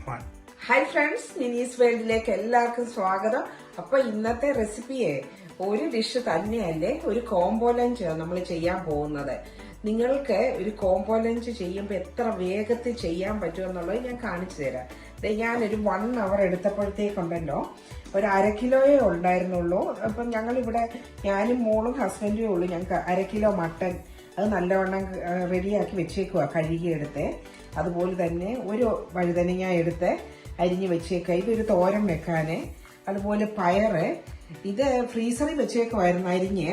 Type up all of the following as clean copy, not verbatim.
one. Hi friends, മിനീസ് വേൾഡിലേക്ക് എല്ലാവർക്കും സ്വാഗതം. അപ്പൊ ഇന്നത്തെ റെസിപ്പിയെ ഒരു ഡിഷ് തന്നെയല്ലേ, ഒരു കോംബോ ലഞ്ച് നമ്മൾ ചെയ്യാൻ പോകുന്നത്. നിങ്ങൾക്ക് ഒരു കോംബോ ലഞ്ച് ചെയ്യുമ്പോൾ എത്ര വേഗത്തിൽ ചെയ്യാൻ പറ്റുമെന്നുള്ളത് ഞാൻ കാണിച്ചു തരാം. ഞാനൊരു 1 hour എടുത്തപ്പോഴത്തേക്കുണ്ടല്ലോ ഒരു 1/2 കിലോയേ ഉണ്ടായിരുന്നുള്ളൂ. അപ്പം ഞങ്ങളിവിടെ ഞാനും മോളും ഹസ്ബൻഡും ഉള്ളൂ. ഞങ്ങൾക്ക് 1/2 കിലോ മട്ടൻ അത് നല്ലവണ്ണം റെഡിയാക്കി വെച്ചേക്കുക, കഴുകിയെടുത്ത്. അതുപോലെ തന്നെ ഒരു വഴുതനങ്ങ എടുത്ത് അരിഞ്ഞ് വെച്ചേക്കുക, ഇതൊരു തോരൻ വെക്കാന്. അതുപോലെ പയറ് ഇത് ഫ്രീസറിൽ വെച്ചേക്കുമായിരുന്നു അരിഞ്ഞ്.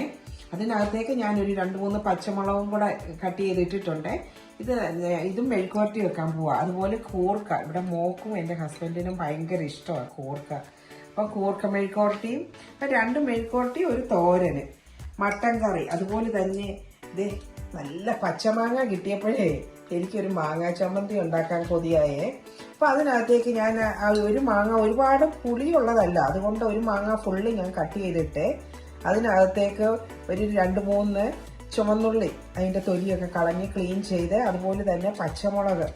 അതിനകത്തേക്ക് ഞാനൊരു 2-3 പച്ചമുളകും കൂടെ കട്ട് ചെയ്തിട്ടിട്ടുണ്ട്. ഇതും മെഴുക്കുവരട്ടി വെക്കാൻ പോവാ. അതുപോലെ കൂർക്ക, ഇവിടെ മോക്കും എൻ്റെ ഹസ്ബൻഡിനും ഭയങ്കര ഇഷ്ടമാണ് കൂർക്ക. അപ്പം കൂർക്ക മെഴുക്കുവരട്ടിയും 2 മെഴുക്കുവരട്ടി, ഒരു തോരന്, മട്ടൻ കറി. അതുപോലെ തന്നെ ഇതേ നല്ല പച്ചമാങ്ങ കിട്ടിയപ്പോഴേ എനിക്കൊരു മാങ്ങാ ചമ്മന്തി ഉണ്ടാക്കാൻ കൊതിയായേ. അപ്പം അതിനകത്തേക്ക് ഞാൻ ഒരു മാങ്ങ ഒരുപാട് പുളിയുള്ളതല്ല, അതുകൊണ്ട് ഒരു മാങ്ങ ഫുള്ള് ഞാൻ കട്ട് ചെയ്തിട്ട് അതിനകത്തേക്ക് ഒരു 2-3 ചുമന്നുള്ളി അതിൻ്റെ തൊലിയൊക്കെ കളഞ്ഞ് ക്ലീൻ ചെയ്ത്, അതുപോലെ തന്നെ പച്ചമുളക്,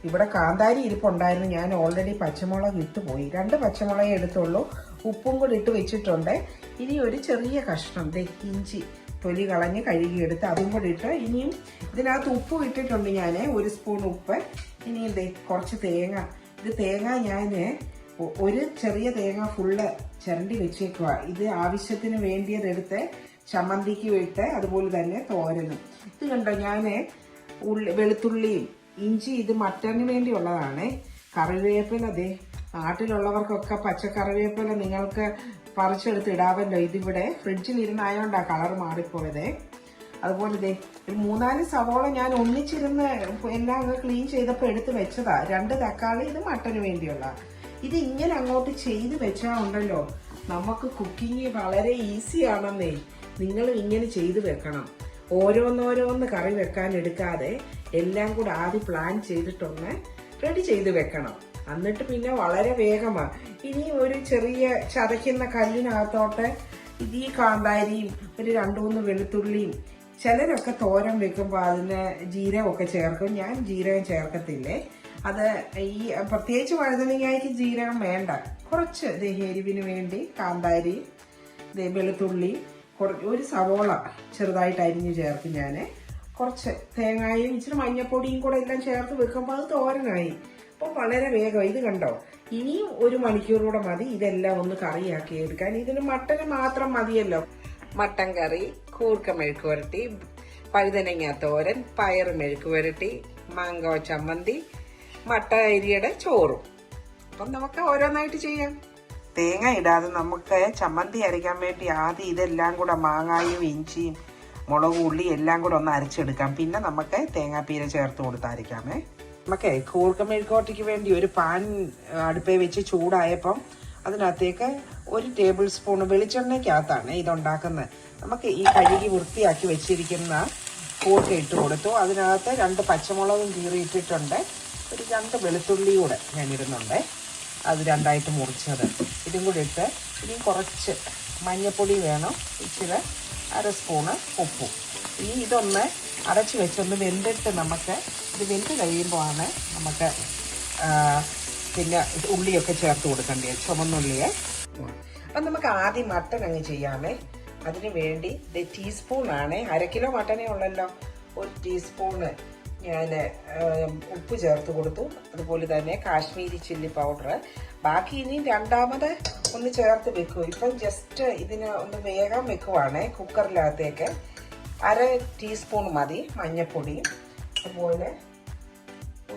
ഇവിടെ കാന്താരി ഇരിപ്പുണ്ടായിരുന്നു, ഞാൻ ഓൾറെഡി പച്ചമുളക് ഇട്ട് പോയി. 2 പച്ചമുളകേ എടുത്തുള്ളൂ, ഉപ്പും കൂടി ഇട്ട് വെച്ചിട്ടുണ്ട്. ഇനി ഒരു ചെറിയ കഷ്ണം ഇഞ്ചി തൊലി കളഞ്ഞ് കഴുകിയെടുത്ത് അതും കൂടി ഇട്ട്, ഇനിയും ഇതിനകത്ത് ഉപ്പ് ഇട്ടിട്ടുണ്ട് ഞാൻ, 1 സ്പൂൺ ഉപ്പ്. ഇനി കുറച്ച് തേങ്ങ. ഇത് തേങ്ങ ഞാൻ ഒരു ചെറിയ തേങ്ങ ഫുള്ള് ചിരണ്ടി വെച്ചേക്കുക. ഇത് ആവശ്യത്തിന് വേണ്ടിയതെടുത്ത് ചമ്മന്തിക്ക് വിട്ട്, അതുപോലെ തന്നെ തോരനും. ഇത് കണ്ടോ, ഞാൻ വെളുത്തുള്ളിയും ഇഞ്ചി, ഇത് മട്ടന് വേണ്ടിയുള്ളതാണ്. കറിവേപ്പില, നാട്ടിലുള്ളവർക്കൊക്കെ പച്ചക്കറിവേപ്പില നിങ്ങൾക്ക് പറിച്ചെടുത്ത് ഇടാമല്ലോ. ഇതിവിടെ ഫ്രിഡ്ജിൽ ഇരുന്നായോണ്ടാ കളർ മാറിപ്പോയത്. അതുപോലെ ഒരു 3-4 സവോള ഞാൻ ഒന്നിച്ചിരുന്ന് എല്ലാം ക്ലീൻ ചെയ്തപ്പോൾ എടുത്ത് വെച്ചതാ. 2 തക്കാളി, ഇത് മട്ടന് വേണ്ടിയുള്ള. ഇത് ഇങ്ങനെ അങ്ങോട്ട് ചെയ്ത് വെച്ചാൽ ഉണ്ടല്ലോ, നമുക്ക് കുക്കിംഗ് വളരെ ഈസി ആണെന്നേ. നിങ്ങളും ഇങ്ങനെ ചെയ്ത് വെക്കണം. ഓരോന്നോരോന്ന് കറി വെക്കാൻ എടുക്കാതെ എല്ലാം കൂടെ ആദ്യം പ്ലാൻ ചെയ്തിട്ടൊന്ന് റെഡി ചെയ്ത് വെക്കണം. എന്നിട്ട് പിന്നെ വളരെ വേഗമാണ്. ഇനി ഒരു ചെറിയ ചതയ്ക്കുന്ന കല്ലിനകത്തോട്ട് ഈ കാന്താരിയും ഒരു 2-3 വെളുത്തുള്ളിയും, ചിലരൊക്കെ തോരൻ വെക്കുമ്പോൾ അതിന് ജീരകമൊക്കെ ചേർക്കും. ഞാൻ ജീരകം ചേർക്കത്തില്ലേ. അത് ഈ പ്രത്യേകിച്ച് വഴുതനങ്ങയ്ക്ക് ജീരകം വേണ്ട. കുറച്ച് എരിവിന് വേണ്ടി കാന്താരി, വെളുത്തുള്ളി, ഒരു സവോള ചെറുതായിട്ട് അരിഞ്ഞ് ചേർക്കും ഞാൻ. കുറച്ച് തേങ്ങായും ഇച്ചിരി മഞ്ഞപ്പൊടിയും കൂടെ എല്ലാം ചേർത്ത് വെക്കുമ്പോൾ അത് തോരനായി. അപ്പോൾ വളരെ വേഗം. ഇത് കണ്ടോ, ഇനിയും 1 മണിക്കൂർ കൂടെ മതി ഇതെല്ലാം ഒന്ന് കറിയാക്കി എടുക്കാൻ. ഇതിന് മട്ടന് മാത്രം മതിയല്ലോ. മട്ടൻ കറി, കൂർക്ക മെഴുക്ക് വരട്ടി, വഴുതനങ്ങ തോരൻ, പയറ് മെഴുക്ക് വരട്ടി, മാങ്ങ ചമ്മന്തി, മട്ട അരിയുടെ ചോറും. അപ്പം നമുക്ക് ഓരോന്നായിട്ട് ചെയ്യാം. തേങ്ങ ഇടാതെ നമുക്ക് ചമ്മന്തി അരയ്ക്കാൻ വേണ്ടി ആദ്യം ഇതെല്ലാം കൂടെ മാങ്ങായും ഇഞ്ചിയും മുളകും ഉള്ളി എല്ലാം കൂടെ ഒന്ന് അരച്ചെടുക്കാം. പിന്നെ നമുക്ക് തേങ്ങാപ്പീര ചേർത്ത് കൊടുത്ത് അരയ്ക്കാമേ. നമുക്ക് കൂർക്ക മെഴുക്കോട്ടിക്ക് വേണ്ടി ഒരു പാൻ അടുപ്പേ വെച്ച് ചൂടായപ്പം അതിനകത്തേക്ക് 1 ടേബിൾ സ്പൂൺ വെളിച്ചെണ്ണയ്ക്കകത്താണ് ഇതുണ്ടാക്കുന്നത്. നമുക്ക് ഈ കഴുകി വൃത്തിയാക്കി വെച്ചിരിക്കുന്ന കൂർക്ക ഇട്ട് കൊടുത്തു. അതിനകത്ത് 2 പച്ചമുളകും കീറി ഇട്ടിട്ടുണ്ട്. ഒരു 2 വെളുത്തുള്ളി കൂടെ ഞാൻ ഇടുന്നുണ്ട്, അത് 2ആയിട്ട് മുറിച്ചത്. ഇതും കൂടി ഇട്ട് ഇനി കുറച്ച് മഞ്ഞൾപ്പൊടി വേണം, ഇച്ചിരി 1/2 സ്പൂണ് ഉപ്പും. ഇനി ഇതൊന്ന് അടച്ചു വെച്ചൊന്ന് വെന്തിട്ട് നമുക്ക് ഇത് വെന്ത് കഴിയുമ്പോൾ ആണ് നമുക്ക് പിന്നെ ഉള്ളിയൊക്കെ ചേർത്ത് കൊടുക്കേണ്ടത്, ചുമന്നുള്ളിയെ. അപ്പം നമുക്ക് ആദ്യം മട്ടൻ അങ്ങ് ചെയ്യാമേ. അതിന് വേണ്ടി ടീസ്പൂണാണ്, 1/2 കിലോ മട്ടനേ ഉള്ളല്ലോ. 1 ടീസ്പൂണ് ഞാൻ ഉപ്പ് ചേർത്ത് കൊടുത്തു. അതുപോലെ തന്നെ കാശ്മീരി ചില്ലി പൗഡർ. ബാക്കി ഇനി രണ്ടാമത് ഒന്ന് ചേർത്ത് വെക്കും. ഇപ്പം ജസ്റ്റ് ഇതിന് ഒന്ന് വേഗം വെക്കുവാണ് കുക്കറിനകത്തേക്ക്. 1/2 ടീസ്പൂൺ മതി മഞ്ഞൾപ്പൊടി. അതുപോലെ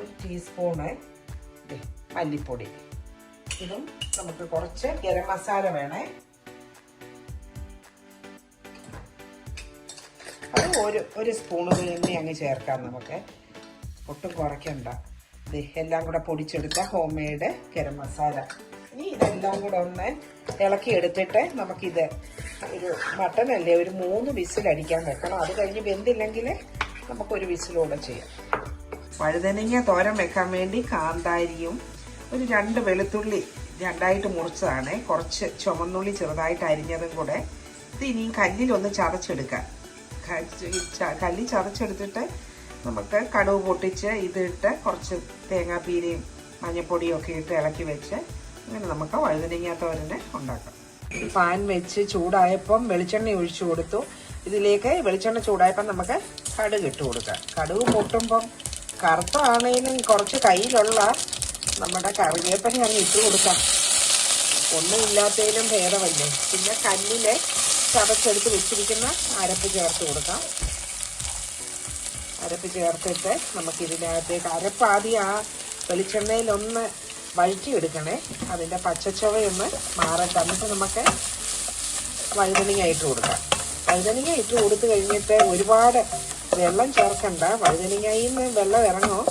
1 ടീസ്പൂണ് മല്ലിപ്പൊടി. ഇതും നമുക്ക് കുറച്ച് ഗരം മസാല വേണേ. അത് ഒരു സ്പൂണ് തന്നെ അങ്ങ് ചേർക്കാം. നമുക്ക് ഒട്ടും കുറയ്ക്കണ്ട. എല്ലാം കൂടെ പൊടിച്ചെടുത്ത ഹോം മെയ്ഡ് ഗരം മസാല. ഇനി ഇതെല്ലാം കൂടെ ഒന്ന് ഇളക്കി എടുത്തിട്ട് നമുക്കിത് ഒരു മട്ടനല്ലേ ഒരു 3 വിസിൽ അടിക്കാൻ വെക്കണം. അത് കഴിഞ്ഞ് വെന്തില്ലെങ്കിൽ നമുക്കൊരു വിസിലൂടെ ചെയ്യാം. വഴുതനങ്ങ തോരൻ വെക്കാൻ വേണ്ടി കാന്താരിയും ഒരു 2 വെളുത്തുള്ളി 2ആയിട്ട് മുറിച്ചതാണ്, കുറച്ച് ചുമന്നുള്ളി ചെറുതായിട്ട് അരിഞ്ഞതും കൂടെ. ഇത് ഇനിയും കല്ലിലൊന്ന് ചതച്ചെടുക്കാം. കല്ലി ചതച്ചെടുത്തിട്ട് നമുക്ക് കടുക് പൊട്ടിച്ച് ഇതിട്ട് കുറച്ച് തേങ്ങാപ്പീരയും മഞ്ഞൾപ്പൊടിയും ഒക്കെ ഇട്ട് ഇളക്കി വെച്ച് അങ്ങനെ നമുക്ക് വഴുതനങ്ങ തോരനെ ഉണ്ടാക്കാം. പാൻ വെച്ച് ചൂടായപ്പം വെളിച്ചെണ്ണ ഒഴിച്ചു കൊടുത്തു. ഇതിലേക്ക് വെളിച്ചെണ്ണ ചൂടായപ്പം നമുക്ക് കടുക് ഇട്ട് കൊടുക്കാം. കടുക് പൊട്ടുമ്പം കറുത്താണേലും കുറച്ച് കയ്യിലുള്ള നമ്മുടെ കറിവേപ്പില അങ്ങ് ഇട്ട് കൊടുക്കാം. ഒന്നുമില്ലാത്തതിലും ഭേദമല്ലേ. പിന്നെ കല്ലിലെ ചതച്ചെടുത്ത് വെച്ചിരിക്കുന്ന അരപ്പ് ചേർത്ത് കൊടുക്കാം. അരപ്പ് ചേർത്തിട്ട് നമുക്കിതിനകത്തേക്ക് അരപ്പ് ആദ്യം ആ വെളിച്ചെണ്ണയിലൊന്ന് വഴറ്റിയെടുക്കണേ. അതിൻ്റെ പച്ചച്ചുവയൊന്ന് മാറട്ടെ. എന്നിട്ട് നമുക്ക് വഴുതനങ്ങ ഇട്ട് കൊടുക്കാം. വഴുതനങ്ങ ഇട്ട് കൊടുത്തു കഴിഞ്ഞിട്ട് ഒരുപാട് വെള്ളം ചേർക്കണ്ട. വഴുതനങ്ങയിൽ നിന്ന് വെള്ളം ഇറങ്ങും.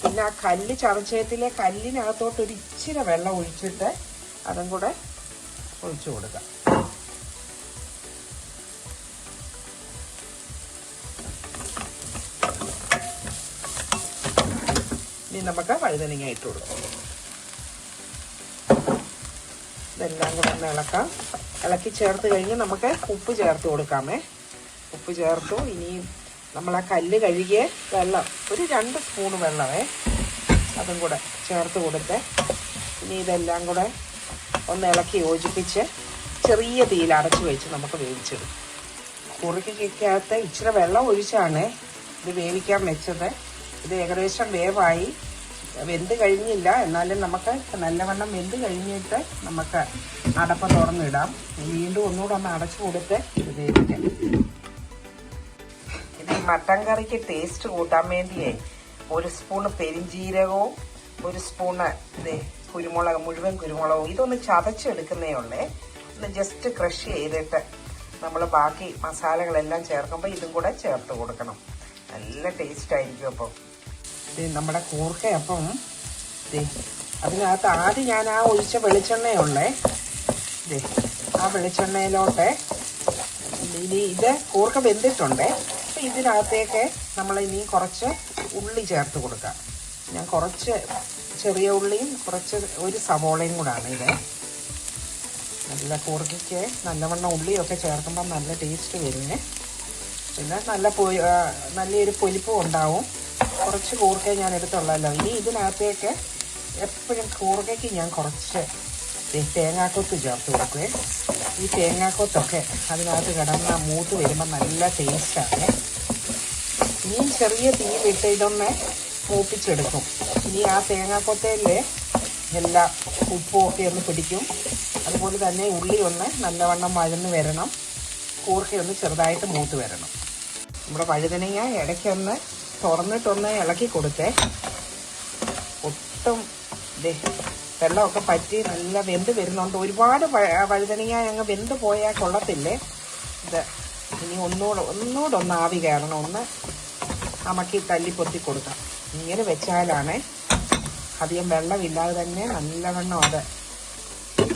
പിന്നെ ആ കല്ല് ചതച്ചയത്തിലെ കല്ലിനകത്തോട്ട് ഒരു ഇച്ചിരി വെള്ളം ഒഴിച്ചിട്ട് അതും കൂടെ ഒഴിച്ചു കൊടുക്കാം. ഇനി നമുക്ക് വഴുതനങ്ങ ഇട്ട് കൊടുക്കാം. ഇതെല്ലാം കൂടെ ഒന്ന് ഇളക്കാം. ഇളക്കി ചേർത്ത് കഴിഞ്ഞ് നമുക്ക് ഉപ്പ് ചേർത്ത് കൊടുക്കാമേ. ഉപ്പ് ചേർത്തു. ഇനി നമ്മൾ ആ കല്ല് കഴുകിയ വെള്ളം ഒരു 2 സ്പൂൺ വെള്ളമേ അതും കൂടെ ചേർത്ത് കൊടുത്ത് ഇനി ഇതെല്ലാം കൂടെ ഒന്ന് ഇളക്കി യോജിപ്പിച്ച് ചെറിയ തീയിൽ അടച്ചു വെച്ച് നമുക്ക് വേവിച്ചെടുക്കും. കുറുക്കിക്കകത്ത് ഇച്ചിരി വെള്ളം ഒഴിച്ചാണ് ഇത് വേവിക്കാൻ വെച്ചത്. ഇത് ഏകദേശം വേവായി. വെന്ത് കഴിഞ്ഞില്ല, എന്നാലും നമുക്ക് നല്ലവണ്ണം വെന്ത് കഴിഞ്ഞിട്ട് നമുക്ക് അടപ്പ് തുറന്നിടാം. വീണ്ടും ഒന്നുകൂടെ ഒന്ന് അടച്ചു കൊടുത്ത് ഇത് വേവിക്കാം. ഇത് ഈ മട്ടൻ കറിക്ക് ടേസ്റ്റ് കൂട്ടാൻ വേണ്ടിയേ 1 സ്പൂണ് പെരിഞ്ജീരകവും 1 സ്പൂണ് കുരുമുളക്, മുഴുവൻ കുരുമുളകും ഇതൊന്ന് ചതച്ചെടുക്കുന്നേ ഉള്ളേ. ഒന്ന് ജസ്റ്റ് ക്രഷ് ചെയ്തിട്ട് നമ്മൾ ബാക്കി മസാലകളെല്ലാം ചേർക്കുമ്പോൾ ഇതും കൂടെ ചേർത്ത് കൊടുക്കണം. നല്ല ടേസ്റ്റ് ആയിരിക്കും. അപ്പം നമ്മുടെ കൂർക്കയപ്പം അതിനകത്ത് ആദ്യം ഞാൻ ആ ഒഴിച്ച വെളിച്ചെണ്ണയുള്ളേ ആ വെളിച്ചെണ്ണയിലോട്ട് ഇനി ഇത് കൂർക്ക വെന്തിട്ടുണ്ടേ. അപ്പം ഇതിനകത്തേക്ക് നമ്മൾ ഇനി കുറച്ച് ഉള്ളി ചേർത്ത് കൊടുക്കാം. ഞാൻ കുറച്ച് ചെറിയ ഉള്ളിയും കുറച്ച് ഒരു സവോളയും കൂടാണ് ഇത്. നല്ല കൂർക്കയ്ക്ക് നല്ലവണ്ണം ഉള്ളിയൊക്കെ ചേർക്കുമ്പോൾ നല്ല ടേസ്റ്റ് വരുന്നേ. പിന്നെ നല്ലൊരു പൊലിപ്പും ഉണ്ടാവും. കുറച്ച് കൂർക്ക ഞാൻ എടുത്തുള്ളല്ലോ. ഇനി ഇതിനകത്തേക്ക് എപ്പോഴും കൂർക്കയ്ക്ക് ഞാൻ കുറച്ച് തേങ്ങാക്കൊത്ത് ചേർത്ത് കൊടുക്കുവേ. ഈ തേങ്ങാക്കൊത്തൊക്കെ അതിനകത്ത് കിടന്ന മൂത്ത് വരുമ്പോൾ നല്ല ടേസ്റ്റാണ്. ഇനിയും ചെറിയ തീയിലിട്ട് ഇതൊന്ന് മൂപ്പിച്ചെടുക്കും. ഇനി ആ തേങ്ങാക്കൊത്തയിൽ എല്ലാ ഉപ്പും ഒക്കെ ഒന്ന് പിടിക്കും. അതുപോലെ തന്നെ ഉള്ളി ഒന്ന് നല്ലവണ്ണം വഴന്ന് വരണം. കൂർക്കയൊന്ന് ചെറുതായിട്ട് മൂത്ത് വരണം. നമ്മുടെ വഴുതനങ്ങ ഇടയ്ക്കൊന്ന് തുറന്നിട്ടൊന്ന് ഇളക്കി കൊടുത്തേ. ഒട്ടും വെള്ളമൊക്കെ പറ്റി നല്ല വെന്ത് വരുന്നുണ്ട്. ഒരുപാട് വഴുതനങ്ങ അങ്ങ് വെന്ത് പോയാൽ കൊള്ളത്തില്ലേ. ഇത് ഇനി ഒന്നുകൂടെ ഒന്ന് ആവി കയറണം. ഒന്ന് അമക്കി തല്ലി പൊത്തി കൊടുക്കാം. ഇങ്ങനെ വെച്ചാലാണ് അധികം വെള്ളമില്ലാതെ തന്നെ നല്ലവണ്ണം അത്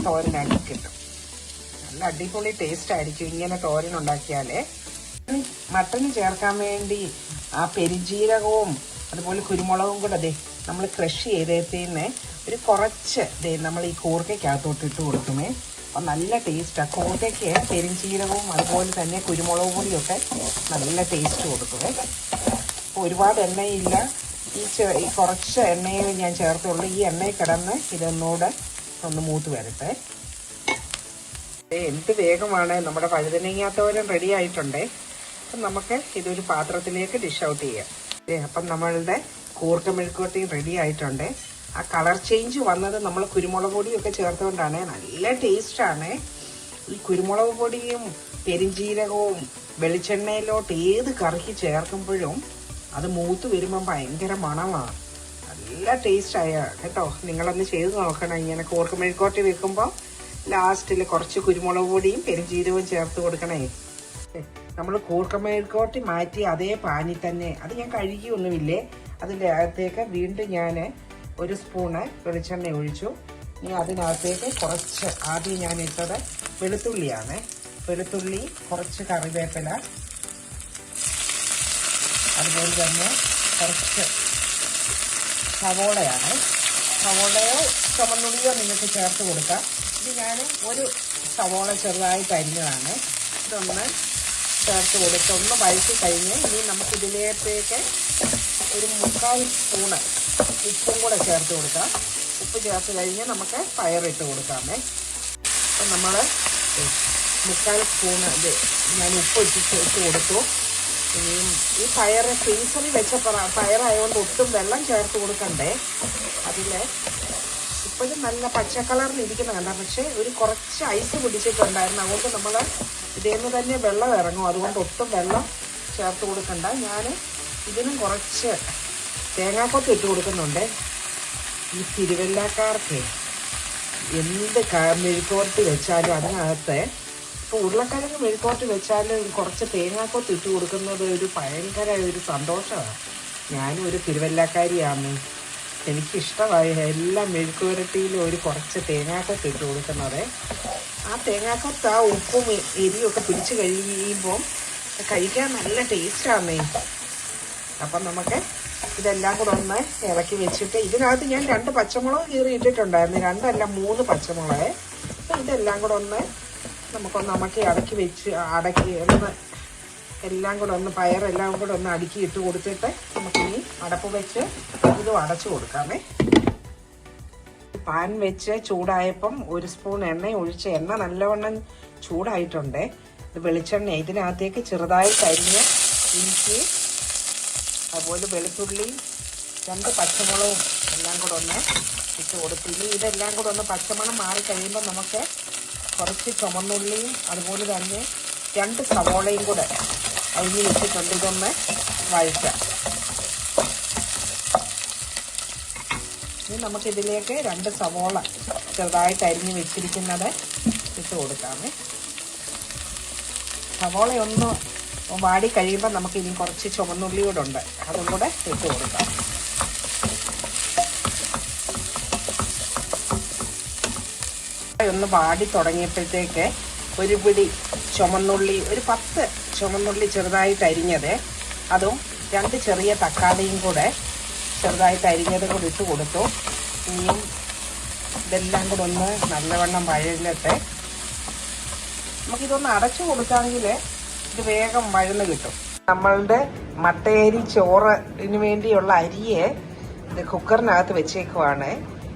തോരനാക്കി കിട്ടും. നല്ല അടിപൊളി ടേസ്റ്റ് ആയിരിക്കും ഇങ്ങനെ തോരനുണ്ടാക്കിയാലേ. മട്ടന് ചേർക്കാൻ വേണ്ടി ആ പെരിഞ്ജീരകവും അതുപോലെ കുരുമുളകും കൂടെ നമ്മൾ ക്രഷ് ചെയ്തേന്ന് ഒരു കുറച്ച് നമ്മൾ ഈ കൂർക്കയ്ക്കകത്തോട്ട് ഇട്ട് കൊടുക്കുമേ. അപ്പം നല്ല ടേസ്റ്റാണ്. കൂർക്കയ്ക്ക് പെരിഞ്ജീരകവും അതുപോലെ തന്നെ കുരുമുളക് പൊടിയൊക്കെ നല്ല ടേസ്റ്റ് കൊടുക്കുമേ. അപ്പോൾ ഒരുപാട് എണ്ണയില്ല, ഈ കുറച്ച് എണ്ണയെ ഞാൻ ചേർത്തുള്ളൂ. ഈ എണ്ണയിൽ കിടന്ന് ഇതൊന്നുകൂടെ ഒന്ന് മൂത്ത് വരട്ടെ. എന്ത് വേഗമാണ് നമ്മുടെ വഴുതനങ്ങ തോരൻ റെഡി ആയിട്ടുണ്ടേ. അപ്പം നമുക്ക് ഇതൊരു പാത്രത്തിലേക്ക് ഡിഷ് ഔട്ട് ചെയ്യാം. അപ്പം നമ്മളുടെ കൂർക്ക മെഴുക്കുവരട്ടിയും റെഡി ആയിട്ടുണ്ട്. ആ കളർ ചേഞ്ച് വന്നത് നമ്മൾ കുരുമുളക് പൊടിയൊക്കെ ചേർത്തുകൊണ്ടാണ്. നല്ല ടേസ്റ്റാണ്. ഈ കുരുമുളക് പൊടിയും പെരിഞ്ജീരകവും വെളിച്ചെണ്ണയിലോട്ട് ഏത് കറിക്ക് ചേർക്കുമ്പോഴും അത് മൂത്ത് വരുമ്പം ഭയങ്കര മണമാണ്. നല്ല ടേസ്റ്റായ കേട്ടോ. നിങ്ങളൊന്ന് ചെയ്ത് നോക്കണം. ഇങ്ങനെ കൂർക്ക മെഴുക്കുവരട്ടി വെക്കുമ്പോൾ ലാസ്റ്റിൽ കുറച്ച് കുരുമുളക് പൊടിയും പെരിഞ്ജീരകവും ചേർത്ത് കൊടുക്കണേ. നമ്മൾ കൂർക്ക മെഴുക്കുവരട്ടി മാറ്റി അതേ പാനിൽ തന്നെ അത് ഞാൻ കഴുകിയൊന്നുമില്ലേ. അതിൻ്റെ അകത്തേക്ക് വീണ്ടും ഞാൻ 1 സ്പൂണ് വെളിച്ചെണ്ണ ഒഴിച്ചു. ഇനി അതിനകത്തേക്ക് കുറച്ച് ആദ്യം ഞാൻ ഇട്ടത് വെളുത്തുള്ളിയാണ്. വെളുത്തുള്ളി, കുറച്ച് കറിവേപ്പില, അതുപോലെ തന്നെ കുറച്ച് സവോളയാണ്. സവോളയോ ചുവന്നുള്ളിയോ നിങ്ങൾക്ക് ചേർത്ത് കൊടുക്കാം. ഇത് ഞാൻ 1 സവോള ചെറുതായിട്ട് അരിഞ്ഞതാണ്. ഇതൊന്ന് ചേർത്ത് കൊടുത്ത് ഒന്ന് വഴറ്റി കഴിഞ്ഞ് ഇനി നമുക്കിതിലേക്ക് 1/4 സ്പൂണ് ഉപ്പും കൂടെ ചേർത്ത് കൊടുക്കാം. ഉപ്പ് ചേർത്ത് കഴിഞ്ഞ് നമുക്ക് പയറിട്ട് കൊടുക്കാമേ. അപ്പം നമ്മൾ 3/4 സ്പൂണ് ഇത് ഞാൻ ഉപ്പ് ഇട്ട് കൊടുത്തു. ഇനിയും ഈ പയർ ഫ്രീസറിൽ വെച്ച പയറായതുകൊണ്ട് ഒട്ടും വെള്ളം ചേർത്ത് കൊടുക്കണ്ടേ. അതിൽ ഇപ്പോഴും നല്ല പച്ച കളറിൽ ഇരിക്കുന്ന കണ്ട, പക്ഷേ ഒരു കുറച്ച് ഐസ് പിടിച്ചിട്ടുണ്ടായിരുന്നു. അതുകൊണ്ട് നമ്മൾ ഇതേന്ന് തന്നെ വെള്ളം ഇറങ്ങും. അതുകൊണ്ട് ഒട്ടും വെള്ളം ചേർത്ത് കൊടുക്കണ്ട. ഞാൻ ഇതിനും കുറച്ച് തേങ്ങാക്കൊത്ത് ഇട്ട് കൊടുക്കുന്നുണ്ട്. ഈ തിരുവല്ലക്കാർക്ക് എന്ത് മെഴുക്കുവരട്ടി വെച്ചാലും അതിനകത്ത് ഇപ്പോൾ ഉരുളക്കിഴങ്ങ് മെഴുക്കുവരട്ടി വെച്ചാലും കുറച്ച് തേങ്ങാക്കൊത്ത് ഇട്ട് കൊടുക്കുന്നത് ഒരു ഭയങ്കര ഒരു സന്തോഷമാണ്. ഞാനും ഒരു തിരുവല്ലക്കാരിയാണ്. എനിക്കിഷ്ടമായി എല്ലാ മെഴുക്കുവരട്ടിയിലും ഒരു കുറച്ച് തേങ്ങാക്കൊത്ത് ഇട്ട് കൊടുക്കുന്നത്. ആ തേങ്ങാക്കൊത്ത് ആ ഉപ്പും എരിയൊക്കെ പിടിച്ച് കഴിയുമ്പം കഴിക്കാൻ നല്ല ടേസ്റ്റാണ്. അപ്പം നമുക്ക് ഇതെല്ലാം കൂടെ ഒന്ന് ഇറക്കി വെച്ചിട്ട് ഇതിനകത്ത് ഞാൻ 2 പച്ചമുളക് കീറി ഇട്ടിട്ടുണ്ടായിരുന്നു. 2 അല്ല 3 പച്ചമുളക്. അപ്പം ഇതെല്ലാം കൂടെ ഒന്ന് നമുക്കൊന്ന് അടക്കി വെച്ച് ഒന്ന് എല്ലാം കൂടെ ഒന്ന് പയറെല്ലാം കൂടെ ഒന്ന് അടുക്കി ഇട്ട് കൊടുത്തിട്ട് നമുക്കിനി അടപ്പ് വെച്ച് ഇതും അടച്ചു കൊടുക്കാമേ. പാൻ വെച്ച് ചൂടായപ്പം 1 സ്പൂൺ എണ്ണ ഒഴിച്ച് എണ്ണ നല്ലവണ്ണം ചൂടായിട്ടുണ്ട്. ഇത് വെളിച്ചെണ്ണ. ഇതിനകത്തേക്ക് ചെറുതായി കരിഞ്ഞ ഇഞ്ചി, അതുപോലെ വെളുത്തുള്ളി, 2 പച്ചമുളകും എല്ലാം കൂടെ ഒന്ന് ഇട്ട് കൊടുത്തു. ഇനി ഇതെല്ലാം കൂടെ ഒന്ന് പച്ചമണം മാറി കഴിയുമ്പോൾ നമുക്ക് കുറച്ച് ചുമന്നുള്ളിയും അതുപോലെ തന്നെ 2 സവോളയും കൂടെ അരിഞ്ഞ് വെച്ചിട്ടുണ്ട്. ഇതൊന്ന് വഴറ്റാം. ഇനി നമുക്കിതിലേക്ക് 2 സവോള ചെറുതായിട്ട് അരിഞ്ഞ് വെച്ചിരിക്കുന്നത് ഇട്ട് കൊടുക്കാമേ. സവോളയൊന്ന് വാടി കഴിയുമ്പോൾ നമുക്ക് ഇനി കുറച്ച് ചുമന്നുള്ളി കൂടെ ഉണ്ട്, അതും കൂടെ ഇട്ട് കൊടുക്കാം. ഒന്ന് വാടി തുടങ്ങിയപ്പോഴത്തേക്ക് ഒരു പിടി ചുമന്നുള്ളി, ഒരു 10 ചുമന്നുള്ളി ചെറുതായിട്ട് അരിഞ്ഞത്, അതും 2 ചെറിയ തക്കാളിയും കൂടെ ചെറുതായിട്ട് അരിഞ്ഞതും കൂടി ഇട്ട് കൊടുത്തു. ഇനിയും ഇതെല്ലാം കൂടെ ഒന്ന് നല്ലവണ്ണം വഴലിട്ട് നമുക്കിതൊന്ന് അടച്ചു കൊടുക്കാമെങ്കിൽ ഇത് വേഗം വഴന്ന് കിട്ടും. നമ്മളുടെ മട്ടയരി ചോറിന് വേണ്ടിയുള്ള അരിയെ ഇത് കുക്കറിനകത്ത് വെച്ചേക്കുവാണ്.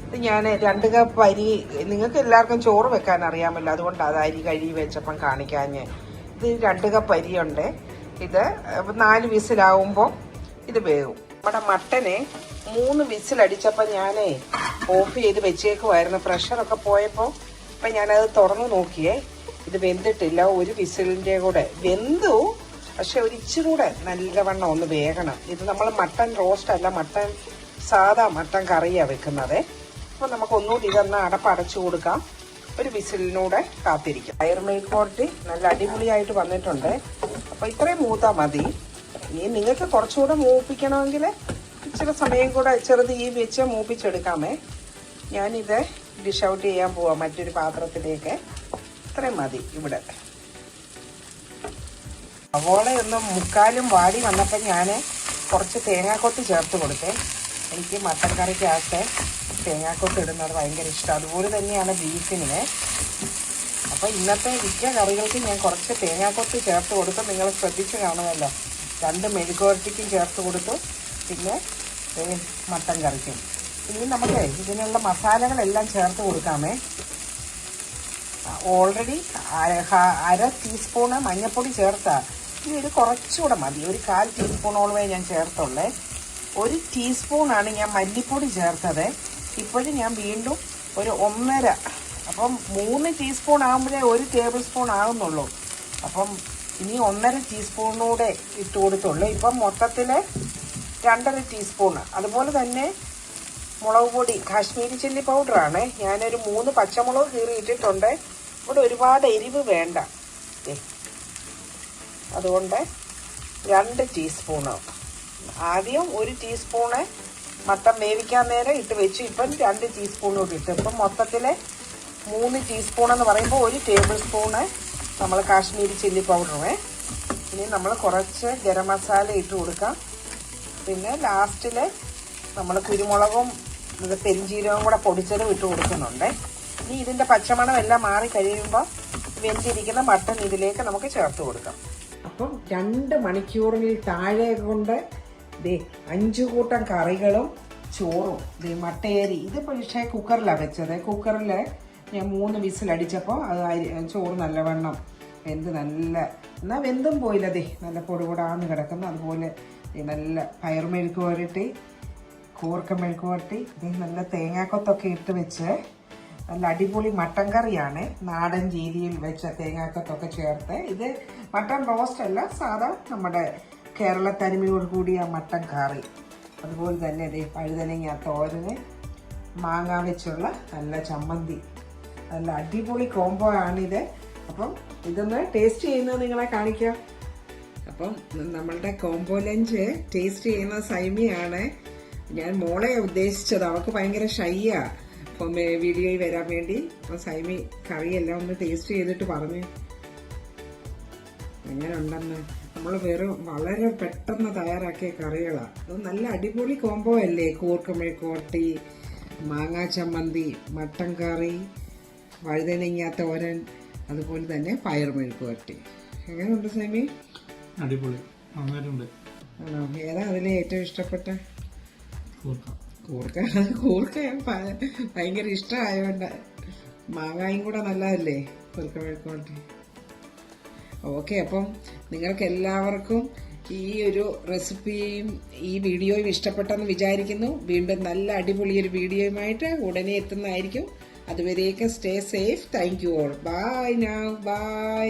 ഇത് ഞാൻ 2 കപ്പ് അരി, നിങ്ങൾക്ക് എല്ലാവർക്കും ചോറ് വെക്കാൻ അറിയാമല്ലോ, അതുകൊണ്ട് അത് അരി കഴുകി വെച്ചപ്പം കാണിക്കാഞ്ഞ്. ഇത് 2 കപ്പ് അരിയുണ്ട്. ഇത് 4 വിസിലാവുമ്പോൾ ഇത് വേവും. നമ്മുടെ മട്ടനെ 3 വിസിലടിച്ചപ്പോൾ ഞാൻ ഓഫ് ചെയ്ത് വെച്ചേക്കുമായിരുന്നു. പ്രഷറൊക്കെ പോയപ്പോൾ ഇപ്പം ഞാനത് തുറന്ന് നോക്കിയേ, ഇത് വെന്തിട്ടില്ല. 1 വിസിലിൻ്റെ കൂടെ വെന്തു, പക്ഷെ ഒരു ഇച്ചിരി കൂടെ നല്ലവണ്ണം ഒന്ന് വേകണം. ഇത് നമ്മൾ മട്ടൻ റോസ്റ്റ് അല്ല, സാധാ മട്ടൻ കറിയാണ് വെക്കുന്നത്. അപ്പോൾ നമുക്ക് ഒന്നുകൂടി ഇതൊന്ന് അടച്ചു കൊടുക്കാം. 1 വിസിലിനൂടെ കാത്തിരിക്കും. പയർ മെഴുക്കുവരട്ടി നല്ല അടിപൊളിയായിട്ട് വന്നിട്ടുണ്ട്. അപ്പോൾ ഇത്രയും മൂത്താൽ മതി. ഇനി നിങ്ങൾക്ക് കുറച്ചുകൂടെ മൂപ്പിക്കണമെങ്കിൽ ഇച്ചിരി സമയം കൂടെ ചെറുത് ഈ വെച്ച് മൂപ്പിച്ചെടുക്കാമേ. ഞാനിത് ഡിഷ് ഔട്ട് ചെയ്യാൻ പോവാം മറ്റൊരു പാത്രത്തിലേക്ക്. ഇത്രയും മതി. ഇവിടെ സവോളയൊന്ന് 3/4 വാടി വന്നപ്പോൾ ഞാൻ കുറച്ച് തേങ്ങാക്കൊത്ത് ചേർത്ത് കൊടുത്തേ. എനിക്ക് മട്ടൻ കറിക്കകത്ത് തേങ്ങാക്കൊത്ത് ഇടുന്നത് ഭയങ്കര ഇഷ്ടം. അതുപോലെ തന്നെയാണ് ബീഫിന്. അപ്പോൾ ഇന്നത്തെ മിക്ക കറികൾക്ക് ഞാൻ കുറച്ച് തേങ്ങാക്കൊത്ത് ചേർത്ത് കൊടുത്തു. നിങ്ങൾ ശ്രദ്ധിച്ച് കാണുമല്ലോ. 2 മെഴുക്കുവരട്ടിക്കും ചേർത്ത് കൊടുത്തു, പിന്നെ മട്ടൻ കറിക്കും. ഇനി നമുക്ക് ഇതിനുള്ള മസാലകളെല്ലാം ചേർത്ത് കൊടുക്കാമേ. ഓൾറെഡി 1/2 ടീസ്പൂണ് മഞ്ഞൾപ്പൊടി ചേർത്താൽ ഇനി ഒരു കുറച്ചുകൂടെ മതി. ഒരു 1/4 ടീസ്പൂണോളമേ ഞാൻ ചേർത്തുള്ളേ. 1 ടീസ്പൂണാണ് ഞാൻ മല്ലിപ്പൊടി ചേർത്തത്. ഇപ്പോഴും ഞാൻ വീണ്ടും ഒരു 1.5, അപ്പം 3 ടീസ്പൂൺ ആകുമ്പോഴേ 1 ടേബിൾ സ്പൂൺ ആകുന്നുള്ളൂ. അപ്പം ഇനി 1.5 ടീസ്പൂണൂടെ ഇട്ട് കൊടുത്തുള്ളൂ. ഇപ്പം മൊത്തത്തിൽ 2.5 ടീസ്പൂണ്. അതുപോലെ തന്നെ മുളക് പൊടി കാശ്മീരി ചില്ലി പൗഡറാണ്. ഞാനൊരു 3 പച്ചമുളക് കീറി ഇട്ടിട്ടുണ്ട്. ഇവിടെ ഒരുപാട് എരിവ് വേണ്ട, അതുകൊണ്ട് 2 ടീസ്പൂണ്. ആദ്യം 1 ടീസ്പൂണ് മട്ടൻ വേവിക്കാൻ നേരം ഇട്ട് വെച്ച്, ഇപ്പം 2 ടീസ്പൂണോട് ഇട്ട്, ഇപ്പം മൊത്തത്തിൽ 3 ടീസ്പൂണെന്ന് പറയുമ്പോൾ 1 ടേബിൾ സ്പൂണ് നമ്മൾ കാശ്മീരി ചില്ലി പൗഡറുമേ. ഇനി നമ്മൾ കുറച്ച് ഗരം മസാല ഇട്ട് കൊടുക്കാം. പിന്നെ ലാസ്റ്റിൽ നമ്മൾ കുരുമുളകും പെരിഞ്ചീരകവും കൂടെ പൊടിച്ചതും ഇട്ട് കൊടുക്കുന്നുണ്ട്. ഇനി ഇതിൻ്റെ പച്ചമണം എല്ലാം മാറി കഴിയുമ്പോൾ വെന്തിരിക്കുന്ന മട്ടൻ ഇതിലേക്ക് നമുക്ക് ചേർത്ത് കൊടുക്കാം. അപ്പം 2 മണിക്കൂറിൽ താഴെ കൊണ്ട് 5 കൂട്ടം കറികളും ചോറും ഇത് മട്ടയരി ഇത് പക്ഷേ കുക്കറിലാണ് വെച്ചത്. കുക്കറിൽ ഞാൻ 3 വിസിലടിച്ചപ്പോൾ അത് ചോറ് നല്ലവണ്ണം വെന്ത് നല്ല എന്നാൽ വെന്തും പോയില്ലതേ നല്ല പൊടിപൊടാന്ന് കിടക്കുന്നു. അതുപോലെ നല്ല പയറുമെഴുക്ക് പുരട്ടി, കൂർക്ക മെഴുക്ക് പുരട്ടി, നല്ല തേങ്ങാക്കൊത്തൊക്കെ ഇട്ട് വെച്ച് നല്ല അടിപൊളി മട്ടൻ കറിയാണ്. നാടൻ രീതിയിൽ വെച്ച തേങ്ങാക്കൊത്തൊക്കെ ചേർത്ത്. ഇത് മട്ടൻ റോസ്റ്റ് അല്ല, സാധാ നമ്മുടെ കേരള തനിമയോട് കൂടിയ മട്ടൻ കറി. അതുപോലെ തന്നെ ഇത് വഴുതനങ്ങ തോരന്, മാങ്ങ വെച്ചുള്ള നല്ല ചമ്മന്തി, നല്ല അടിപൊളി കോംബോ ആണിത്. അപ്പം ഇതൊന്ന് ടേസ്റ്റ് ചെയ്യുന്നത് നിങ്ങളെ കാണിക്കാം. അപ്പം നമ്മളുടെ കോംബോ ലഞ്ച് ടേസ്റ്റ് ചെയ്യുന്ന സൈമിയാണ്. ഞാൻ മോളെ ഉദ്ദേശിച്ചത്, അവൾക്ക് ഭയങ്കര ഷൈയാ അപ്പം വീഡിയോയിൽ വരാൻ വേണ്ടി. അപ്പം സൈമി കറിയെല്ലാം ഒന്ന് ടേസ്റ്റ് ചെയ്തിട്ട് പറഞ്ഞു എങ്ങനെ ഉണ്ടെന്ന്. നമ്മൾ വളരെ പെട്ടെന്ന് തയ്യാറാക്കിയ കറികളാണ്. അത് നല്ല അടിപൊളി കോംബോ അല്ലേ? കൂർക്ക മെഴുക്കുവരട്ടി, മാങ്ങാ ചമ്മന്തി, മട്ടൻ കറി, വഴുതനങ്ങ തോരൻ, അതുപോലെ തന്നെ പയർ മെഴുക്കുവരട്ടി. എങ്ങനെയുണ്ട് സൈമി? അടിപൊളി, നന്നായിട്ടുണ്ട്. ആണോ? ഏതാ അതിലെ ഏറ്റവും ഇഷ്ടപ്പെട്ട? കൂർക്ക ഭയങ്കര ഇഷ്ടമായോണ്ട്. മാങ്ങായും കൂടെ നല്ലതല്ലേ കൂർക്ക മെഴുക്കുവരട്ടി. ഓക്കെ, അപ്പം നിങ്ങൾക്ക് എല്ലാവർക്കും ഈ ഒരു റെസിപ്പിയും ഈ വീഡിയോയും ഇഷ്ടപ്പെട്ടെന്ന് വിചാരിക്കുന്നു. വീണ്ടും നല്ല അടിപൊളി ഒരു വീഡിയോയുമായിട്ട് ഉടനെ എത്തുന്നതായിരിക്കും. അതുവരേക്കും stay safe. Thank you all. Bye now. By.